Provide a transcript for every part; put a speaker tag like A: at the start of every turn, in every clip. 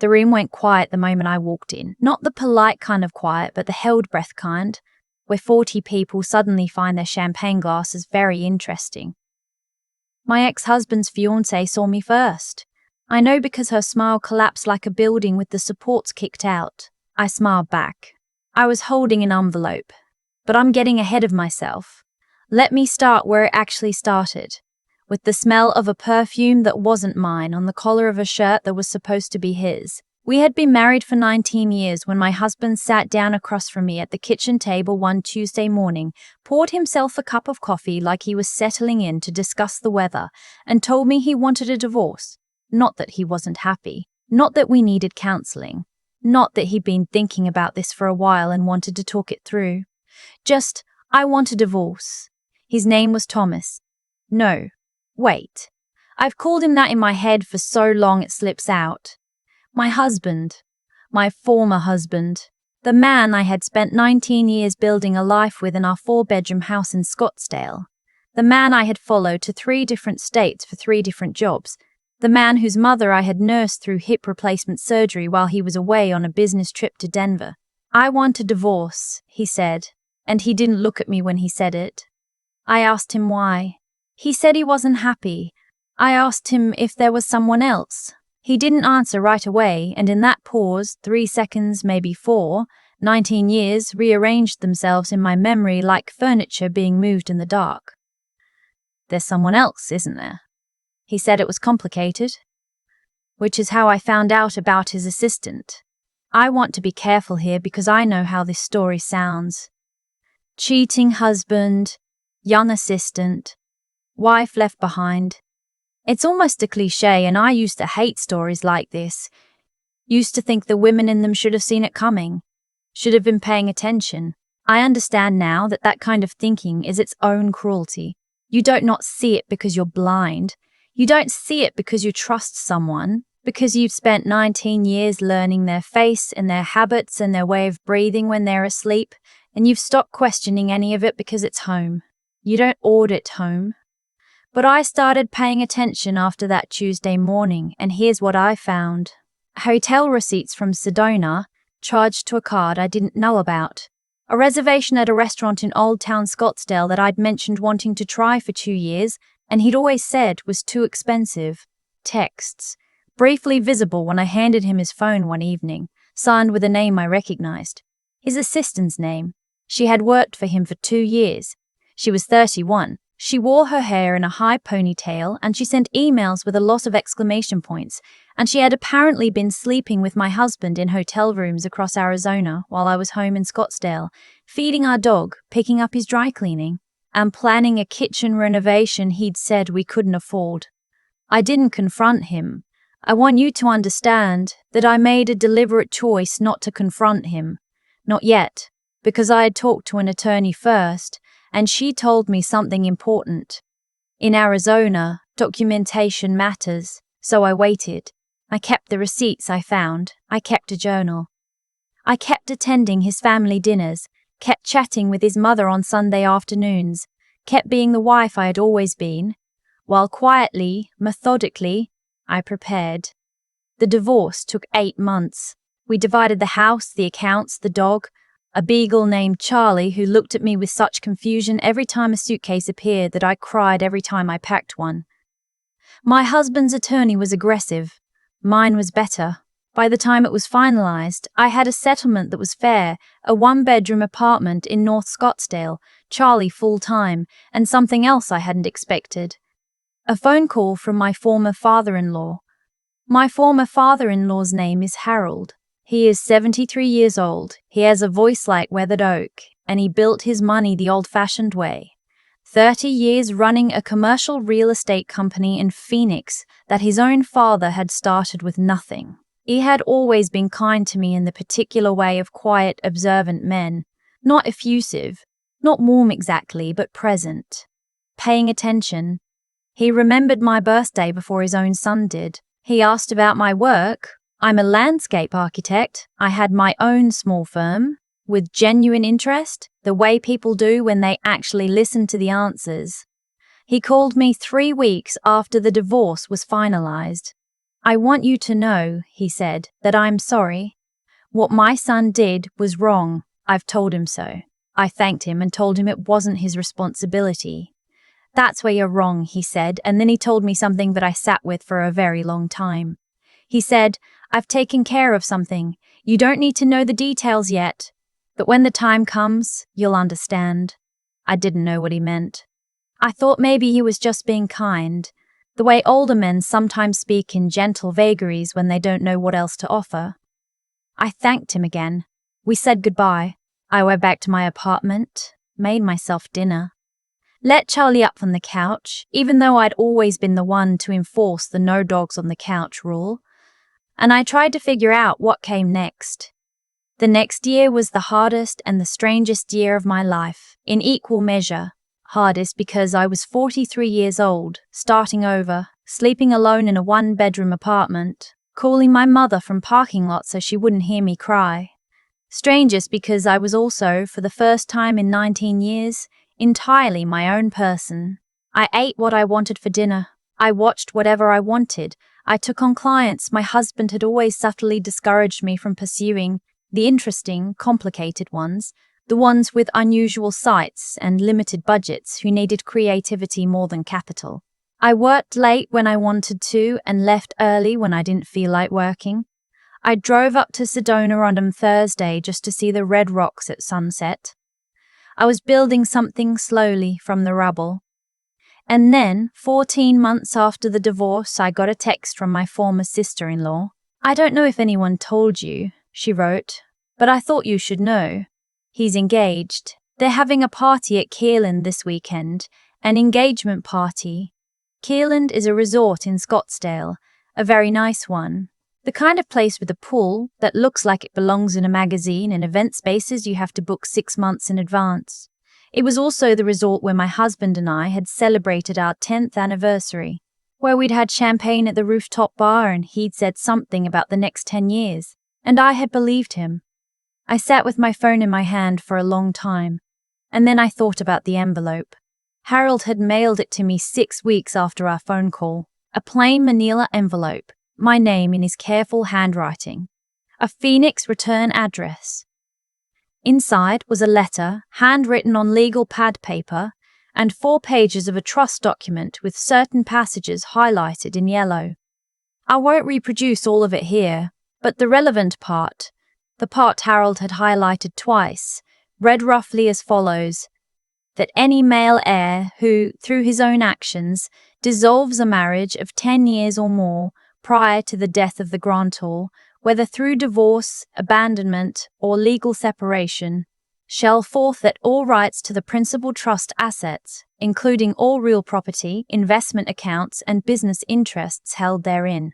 A: The room went quiet the moment I walked in. Not the polite kind of quiet, but the held breath kind, where 40 people suddenly find their champagne glasses very interesting. My ex-husband's fiancée saw me first. I know because her smile collapsed like a building with the supports kicked out. I smiled back. I was holding an envelope. But I'm getting ahead of myself. Let me start where it actually started, with the smell of a perfume that wasn't mine on the collar of a shirt that was supposed to be his. We had been married for 19 years when my husband sat down across from me at the kitchen table one Tuesday morning, poured himself a cup of coffee like he was settling in to discuss the weather, and told me he wanted a divorce. Not that he wasn't happy, not that we needed counseling, not that he'd been thinking about this for a while and wanted to talk it through. Just, I want a divorce. His name was Thomas. No, wait. I've called him that in my head for so long it slips out. My husband. My former husband. The man I had spent 19 years building a life with in our 4-bedroom house in Scottsdale. The man I had followed to 3 different states for 3 different jobs. The man whose mother I had nursed through hip replacement surgery while he was away on a business trip to Denver. I want a divorce, he said. And he didn't look at me when he said it. I asked him why. He said he wasn't happy. I asked him if there was someone else. He didn't answer right away, and in that pause, 3 seconds, maybe 4, 19 years rearranged themselves in my memory like furniture being moved in the dark. There's someone else, isn't there? He said it was complicated. Which is how I found out about his assistant. I want to be careful here because I know how this story sounds. Cheating husband, young assistant, wife left behind. It's almost a cliche, and I used to hate stories like this. Used to think the women in them should have seen it coming, should have been paying attention. I understand now that that kind of thinking is its own cruelty. You don't not see it because you're blind. You don't see it because you trust someone, because you've spent 19 years learning their face and their habits and their way of breathing when they're asleep, and you've stopped questioning any of it because it's home. You don't audit home. But I started paying attention after that Tuesday morning, and here's what I found. Hotel receipts from Sedona, charged to a card I didn't know about. A reservation at a restaurant in Old Town Scottsdale that I'd mentioned wanting to try for 2 years, and he'd always said was too expensive. Texts, briefly visible when I handed him his phone one evening, signed with a name I recognized. His assistant's name. She had worked for him for 2 years. She was 31. She wore her hair in a high ponytail, and she sent emails with a lot of exclamation points, and she had apparently been sleeping with my husband in hotel rooms across Arizona while I was home in Scottsdale, feeding our dog, picking up his dry cleaning, and planning a kitchen renovation he'd said we couldn't afford. I didn't confront him. I want you to understand that I made a deliberate choice not to confront him. Not yet, because I had talked to an attorney first, and she told me something important. In Arizona, documentation matters, so I waited. I kept the receipts I found. I kept a journal. I kept attending his family dinners, kept chatting with his mother on Sunday afternoons, kept being the wife I had always been, while quietly, methodically, I prepared. The divorce took 8 months. We divided the house, the accounts, the dog, a beagle named Charlie who looked at me with such confusion every time a suitcase appeared that I cried every time I packed one. My husband's attorney was aggressive. Mine was better. By the time it was finalized, I had a settlement that was fair, a 1-bedroom apartment in North Scottsdale, Charlie full-time, and something else I hadn't expected. A phone call from my former father-in-law. My former father-in-law's name is Harold. He is 73 years old, he has a voice like weathered oak, and he built his money the old-fashioned way. 30 years running a commercial real estate company in Phoenix that his own father had started with nothing. He had always been kind to me in the particular way of quiet, observant men, not effusive, not warm exactly, but present. Paying attention. He remembered my birthday before his own son did. He asked about my work. I'm a landscape architect. I had my own small firm, with genuine interest, the way people do when they actually listen to the answers. He called me 3 weeks after the divorce was finalized. "I want you to know," he said, "that I'm sorry. What my son did was wrong. I've told him so." I thanked him and told him it wasn't his responsibility. "That's where you're wrong," he said, and then he told me something that I sat with for a very long time. He said, "I've taken care of something. You don't need to know the details yet, but when the time comes, you'll understand." I didn't know what he meant. I thought maybe he was just being kind, the way older men sometimes speak in gentle vagaries when they don't know what else to offer. I thanked him again. We said goodbye. I went back to my apartment, made myself dinner, let Charlie up from the couch, even though I'd always been the one to enforce the no dogs on the couch rule, and I tried to figure out what came next. The next year was the hardest and the strangest year of my life, in equal measure. Hardest because I was 43 years old, starting over, sleeping alone in a one-bedroom apartment, calling my mother from parking lots so she wouldn't hear me cry. Strangest because I was also, for the first time in 19 years, entirely my own person. I ate what I wanted for dinner. I watched whatever I wanted. I took on clients my husband had always subtly discouraged me from pursuing, the interesting, complicated ones, the ones with unusual sights and limited budgets who needed creativity more than capital. I worked late when I wanted to and left early when I didn't feel like working. I drove up to Sedona on Thursday just to see the red rocks at sunset. I was building something slowly from the rubble. And then, 14 months after the divorce, I got a text from my former sister-in-law. "I don't know if anyone told you," she wrote, "but I thought you should know. He's engaged. They're having a party at Kierland this weekend, an engagement party. Kierland is a resort in Scottsdale, a very nice one. The kind of place with a pool that looks like it belongs in a magazine and event spaces you have to book 6 months in advance. It was also the resort where my husband and I had celebrated our 10th anniversary, where we'd had champagne at the rooftop bar and he'd said something about the next 10 years, and I had believed him. I sat with my phone in my hand for a long time, and then I thought about the envelope. Harold had mailed it to me 6 weeks after our phone call, a plain manila envelope, my name in his careful handwriting, a Phoenix return address. Inside was a letter, handwritten on legal pad paper, and 4 pages of a trust document with certain passages highlighted in yellow. I won't reproduce all of it here, but the relevant part, the part Harold had highlighted twice, read roughly as follows: that any male heir who, through his own actions, dissolves a marriage of 10 years or more prior to the death of the grantor, whether through divorce, abandonment, or legal separation, shall forfeit all rights to the principal trust assets, including all real property, investment accounts, and business interests held therein.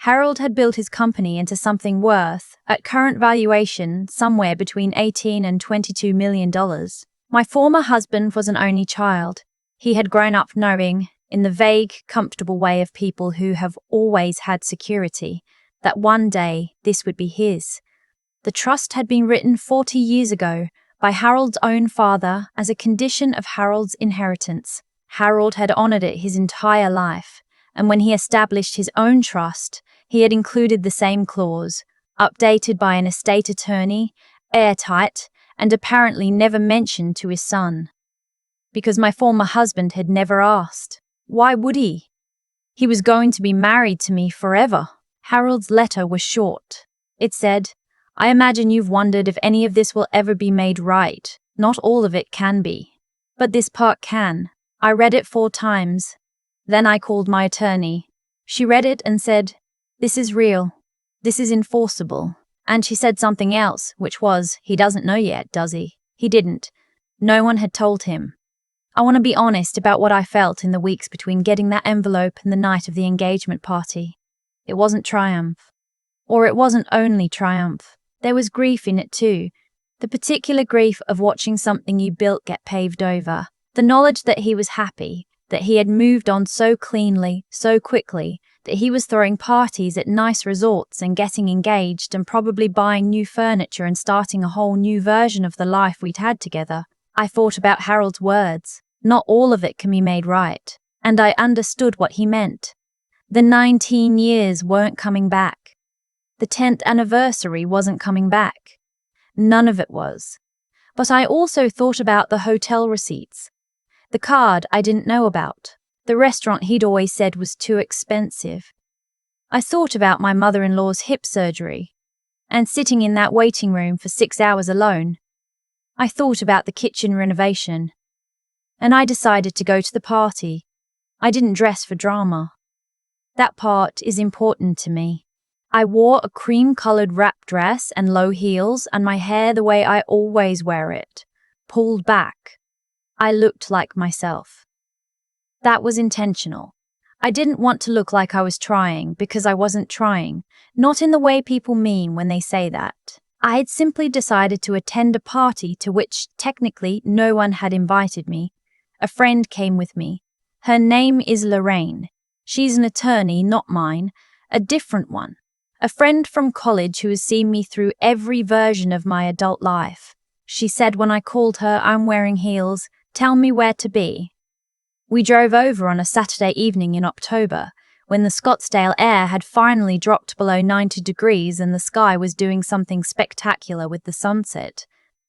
A: Harold had built his company into something worth, at current valuation, somewhere between $18 and $22 million. My former husband was an only child. He had grown up knowing, in the vague, comfortable way of people who have always had security, that one day this would be his. The trust had been written 40 years ago by Harold's own father as a condition of Harold's inheritance. Harold had honored it his entire life, and when he established his own trust, he had included the same clause, updated by an estate attorney, airtight, and apparently never mentioned to his son. Because my former husband had never asked. Why would he? He was going to be married to me forever. Harold's letter was short. It said, "I imagine you've wondered if any of this will ever be made right. Not all of it can be. But this part can. I read it 4 times. Then I called my attorney. She read it and said, 'This is real. This is enforceable.' And she said something else, which was, 'He doesn't know yet, does he?' He didn't. No one had told him. I want to be honest about what I felt in the weeks between getting that envelope and the night of the engagement party. It wasn't triumph. Or it wasn't only triumph. There was grief in it too. The particular grief of watching something you built get paved over. The knowledge that he was happy, that he had moved on so cleanly, so quickly, that he was throwing parties at nice resorts and getting engaged and probably buying new furniture and starting a whole new version of the life we'd had together. I thought about Harold's words. Not all of it can be made right. And I understood what he meant. The 19 years weren't coming back. The 10th anniversary wasn't coming back. None of it was. But I also thought about the hotel receipts. The card I didn't know about. The restaurant he'd always said was too expensive. I thought about my mother-in-law's hip surgery, and sitting in that waiting room for 6 hours alone. I thought about the kitchen renovation. And I decided to go to the party. I didn't dress for drama. That part is important to me. I wore a cream-colored wrap dress and low heels and my hair the way I always wear it, pulled back. I looked like myself. That was intentional. I didn't want to look like I was trying because I wasn't trying, not in the way people mean when they say that. I had simply decided to attend a party to which technically no one had invited me. A friend came with me. Her name is Lorraine. She's an attorney, not mine, a different one. A friend from college who has seen me through every version of my adult life. She said when I called her, "I'm wearing heels, tell me where to be." We drove over on a Saturday evening in October, when the Scottsdale air had finally dropped below 90 degrees and the sky was doing something spectacular with the sunset.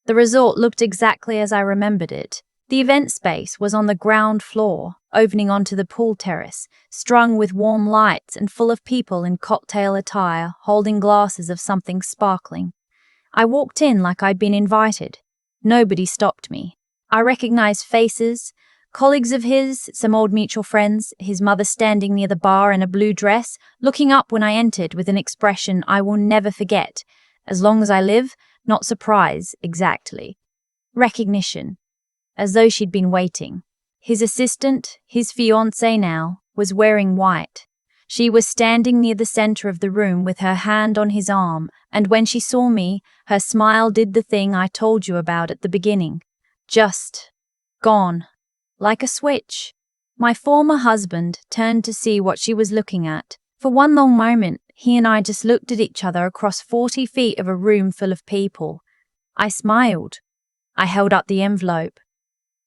A: The resort looked exactly as I remembered it. The event space was on the ground floor, opening onto the pool terrace, strung with warm lights and full of people in cocktail attire, holding glasses of something sparkling. I walked in like I'd been invited. Nobody stopped me. I recognized faces, colleagues of his, some old mutual friends, his mother standing near the bar in a blue dress, looking up when I entered with an expression I will never forget. As long as I live, not surprise, exactly. Recognition. As though she'd been waiting. His assistant, his fiancée now, was wearing white. She was standing near the center of the room with her hand on his arm, and when she saw me, her smile did the thing I told you about at the beginning. Just gone. Like a switch. My former husband turned to see what she was looking at. For one long moment, he and I just looked at each other across 40 feet of a room full of people. I smiled. I held up the envelope.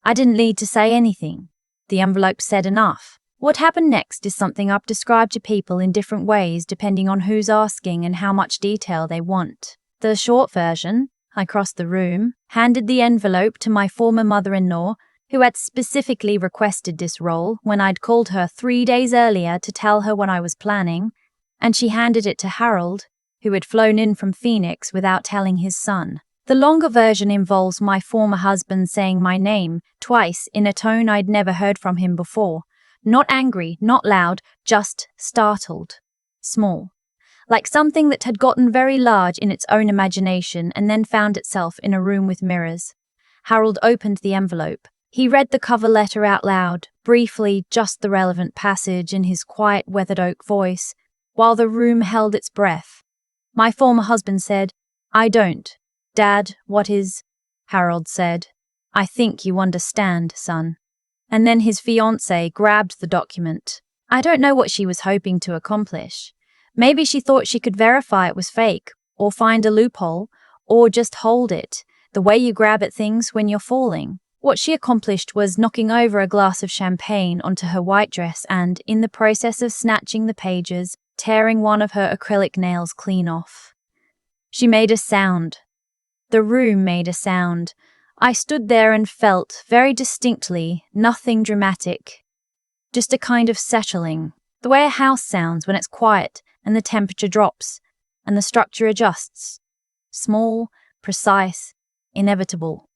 A: I didn't need to say anything. The envelope said enough. What happened next is something I've described to people in different ways depending on who's asking and how much detail they want. The short version, I crossed the room, handed the envelope to my former mother-in-law, who had specifically requested this role when I'd called her 3 days earlier to tell her what I was planning, and she handed it to Harold, who had flown in from Phoenix without telling his son. The longer version involves my former husband saying my name twice in a tone I'd never heard from him before. Not angry, not loud, just startled. Small. Like something that had gotten very large in its own imagination and then found itself in a room with mirrors. Harold opened the envelope. He read the cover letter out loud, briefly, just the relevant passage in his quiet weathered oak voice, while the room held its breath. My former husband said, "I don't. Dad, what is?" Harold said, "I think you understand, son." And then his fiancée grabbed the document. I don't know what she was hoping to accomplish. Maybe she thought she could verify it was fake, or find a loophole, or just hold it, the way you grab at things when you're falling. What she accomplished was knocking over a glass of champagne onto her white dress and, in the process of snatching the pages, tearing one of her acrylic nails clean off. She made a sound. The room made a sound. I stood there and felt, very distinctly, nothing dramatic. Just a kind of settling, the way a house sounds when it's quiet and the temperature drops and the structure adjusts. Small, precise, inevitable.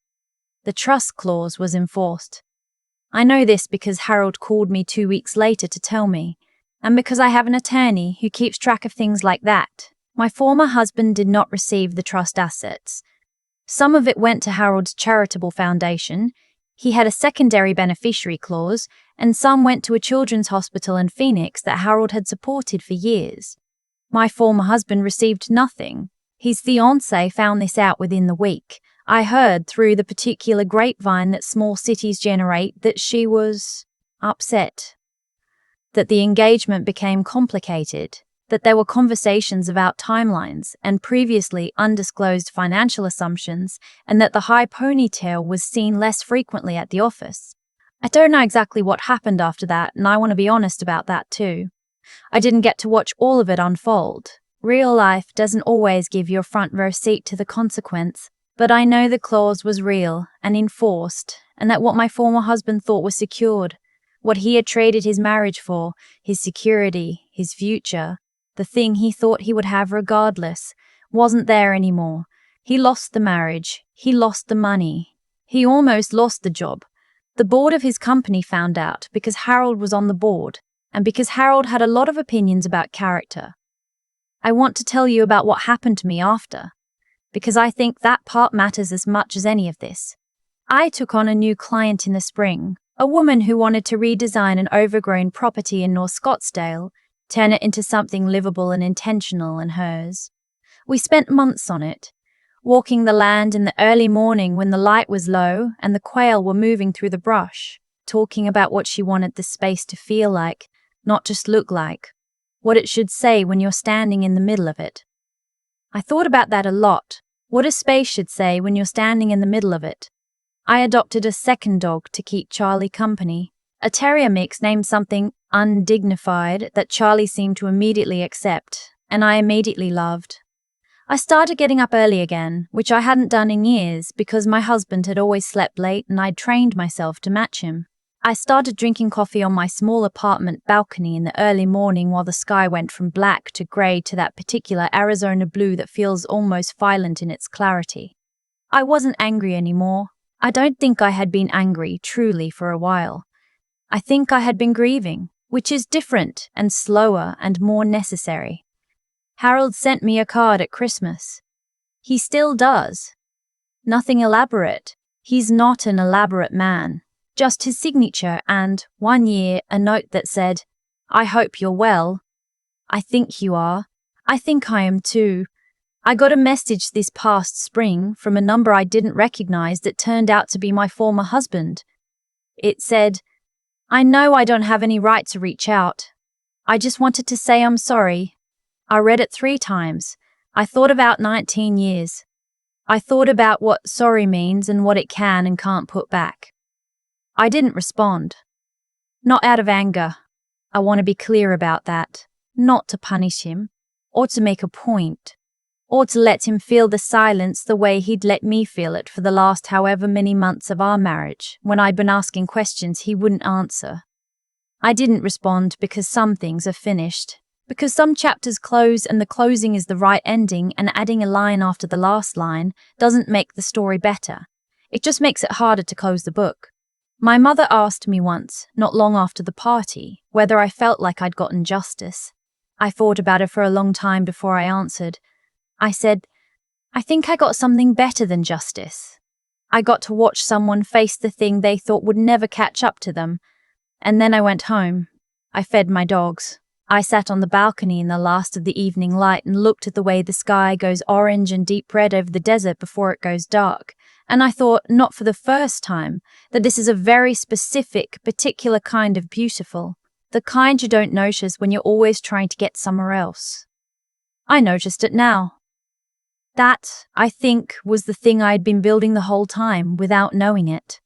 A: The trust clause was enforced. I know this because Harold called me 2 weeks later to tell me, and because I have an attorney who keeps track of things like that. My former husband did not receive the trust assets. Some of it went to Harold's charitable foundation. He had a secondary beneficiary clause, and some went to a children's hospital in Phoenix that Harold had supported for years. My former husband received nothing. His fiancée found this out within the week. I heard through the particular grapevine that small cities generate that she was upset, that the engagement became complicated, that there were conversations about timelines and previously undisclosed financial assumptions, and that the high ponytail was seen less frequently at the office. I don't know exactly what happened after that, and I want to be honest about that too. I didn't get to watch all of it unfold. Real life doesn't always give you a front row seat to the consequence, but I know the clause was real and enforced, and that what my former husband thought was secured, what he had traded his marriage for, his security, his future, the thing he thought he would have regardless, wasn't there anymore. He lost the marriage. He lost the money. He almost lost the job. The board of his company found out because Harold was on the board, and because Harold had a lot of opinions about character. I want to tell you about what happened to me after, because I think that part matters as much as any of this. I took on a new client in the spring, a woman who wanted to redesign an overgrown property in North Scottsdale, turn it into something livable and intentional and hers. We spent months on it, walking the land in the early morning when the light was low and the quail were moving through the brush, talking about what she wanted the space to feel like, not just look like, what it should say when you're standing in the middle of it. I thought about that a lot, what a space should say when you're standing in the middle of it. I adopted a second dog to keep Charlie company, a terrier mix named something undignified that Charlie seemed to immediately accept, and I immediately loved. I started getting up early again, which I hadn't done in years because my husband had always slept late and I'd trained myself to match him. I started drinking coffee on my small apartment balcony in the early morning while the sky went from black to grey to that particular Arizona blue that feels almost violent in its clarity. I wasn't angry anymore. I don't think I had been angry truly for a while. I think I had been grieving, which is different and slower and more necessary. Harold sent me a card at Christmas. He still does. Nothing elaborate. He's not an elaborate man. Just his signature and, one year, a note that said, "I hope you're well. I think you are. I think I am too." I got a message this past spring from a number I didn't recognize that turned out to be my former husband. It said, "I know I don't have any right to reach out. I just wanted to say I'm sorry." I read it 3 times. I thought about 19 years. I thought about what sorry means and what it can and can't put back. I didn't respond. Not out of anger. I want to be clear about that. Not to punish him, or to make a point, or to let him feel the silence the way he'd let me feel it for the last however many months of our marriage, when I'd been asking questions he wouldn't answer. I didn't respond because some things are finished, because some chapters close and the closing is the right ending, and adding a line after the last line doesn't make the story better. It just makes it harder to close the book. My mother asked me once, not long after the party, whether I felt like I'd gotten justice. I thought about it for a long time before I answered. I said, "I think I got something better than justice. I got to watch someone face the thing they thought would never catch up to them. And then I went home. I fed my dogs. I sat on the balcony in the last of the evening light and looked at the way the sky goes orange and deep red over the desert before it goes dark. And I thought, not for the first time, that this is a very specific, particular kind of beautiful. The kind you don't notice when you're always trying to get somewhere else. I noticed it now. That, I think, was the thing I had been building the whole time without knowing it.